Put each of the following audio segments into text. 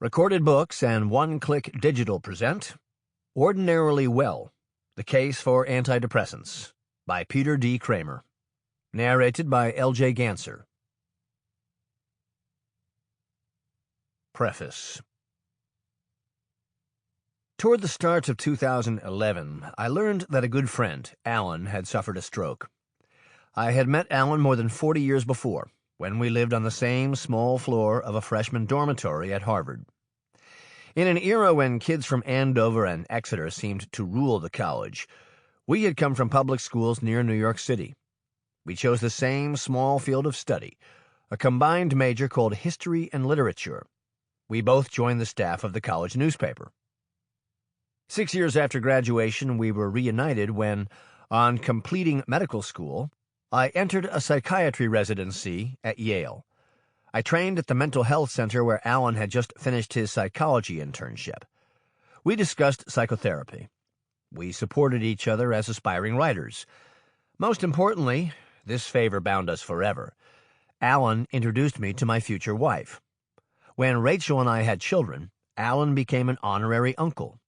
Recorded Books and One Click Digital present Ordinarily Well, The Case for Antidepressants by Peter D. Kramer. Narrated by L.J. Ganser. Preface. Toward the start of 2011, I learned that a good friend, Alan, had suffered a stroke. I had met Alan more than 40 years before, when we lived on the same small floor of a freshman dormitory at Harvard. In an era when kids from Andover and Exeter seemed to rule the college, we had come from public schools near New York City. We chose the same small field of study, a combined major called History and Literature. We both joined the staff of the college newspaper. 6 years after graduation, we were reunited when, on completing medical school, I entered a psychiatry residency at Yale. I trained at the mental health center where Alan had just finished his psychology internship. We discussed psychotherapy. We supported each other as aspiring writers. Most importantly, this favor bound us forever. Alan introduced me to my future wife. When Rachel and I had children, Alan became an honorary uncle.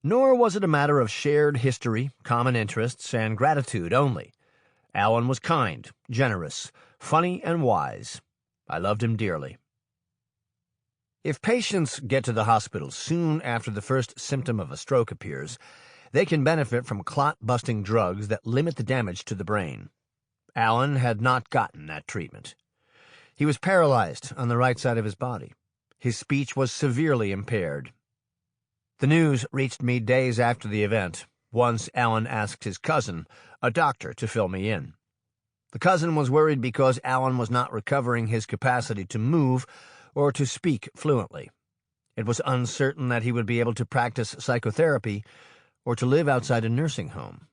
Nor was it a matter of shared history, common interests, and gratitude only. Alan was kind, generous, funny, and wise. I loved him dearly. If patients get to the hospital soon after the first symptom of a stroke appears, they can benefit from clot-busting drugs that limit the damage to the brain. Alan had not gotten that treatment. He was paralyzed on the right side of his body. His speech was severely impaired. The news reached me days after the event. Once Alan asked his cousin, a doctor, to fill me in. The cousin was worried because Alan was not recovering his capacity to move or to speak fluently. It was uncertain that he would be able to practice psychotherapy or to live outside a nursing home.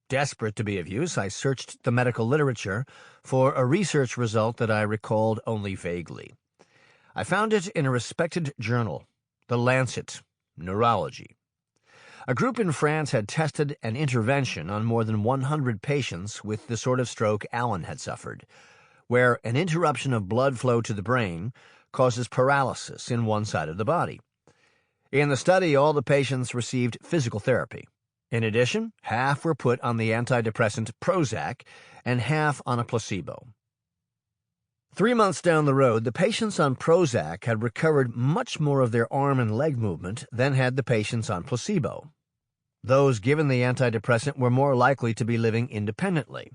Desperate to be of use, I searched the medical literature for a research result that I recalled only vaguely. I found it in a respected journal, The Lancet, Neurology. A group in France had tested an intervention on more than 100 patients with the sort of stroke Alan had suffered, where an interruption of blood flow to the brain causes paralysis in one side of the body. In the study, all the patients received physical therapy. In addition, half were put on the antidepressant Prozac and half on a placebo. 3 months down the road, the patients on Prozac had recovered much more of their arm and leg movement than had the patients on placebo. Those given the antidepressant were more likely to be living independently.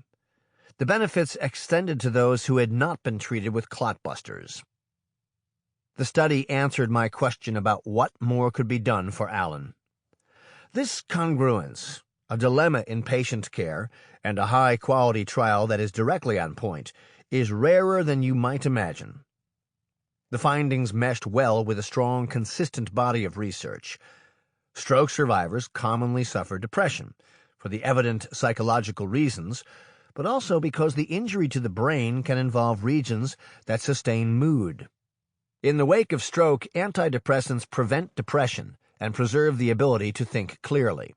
The benefits extended to those who had not been treated with clotbusters. The study answered my question about what more could be done for Alan. This congruence, a dilemma in patient care, and a high-quality trial that is directly on point, is rarer than you might imagine. The findings meshed well with a strong, consistent body of research. Stroke survivors commonly suffer depression, for the evident psychological reasons, but also because the injury to the brain can involve regions that sustain mood. In the wake of stroke, antidepressants prevent depression and preserve the ability to think clearly.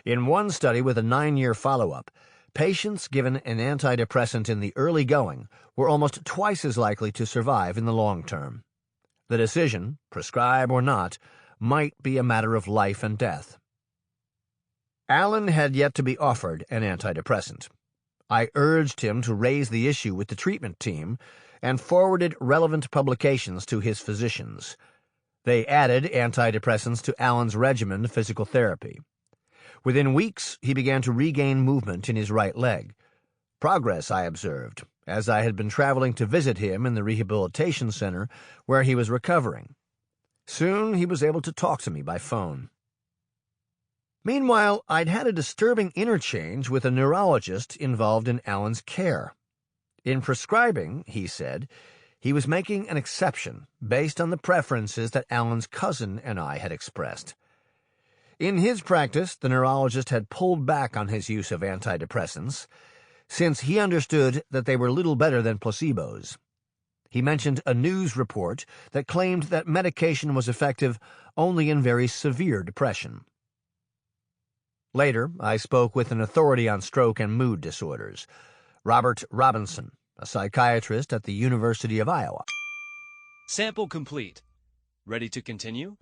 In one study with a 9-year follow-up, patients given an antidepressant in the early going were almost twice as likely to survive in the long term. The decision, prescribe or not, might be a matter of life and death. Alan had yet to be offered an antidepressant. I urged him to raise the issue with the treatment team and forwarded relevant publications to his physicians. They added antidepressants to Alan's regimen of physical therapy. Within weeks, he began to regain movement in his right leg. Progress, I observed, as I had been traveling to visit him in the rehabilitation center where he was recovering. Soon he was able to talk to me by phone. Meanwhile, I'd had a disturbing interchange with a neurologist involved in Alan's care. In prescribing, he said, he was making an exception based on the preferences that Alan's cousin and I had expressed. In his practice, the neurologist had pulled back on his use of antidepressants, since he understood that they were little better than placebos. He mentioned a news report that claimed that medication was effective only in very severe depression. Later, I spoke with an authority on stroke and mood disorders, Robert Robinson, a psychiatrist at the University of Iowa. Sample complete. Ready to continue?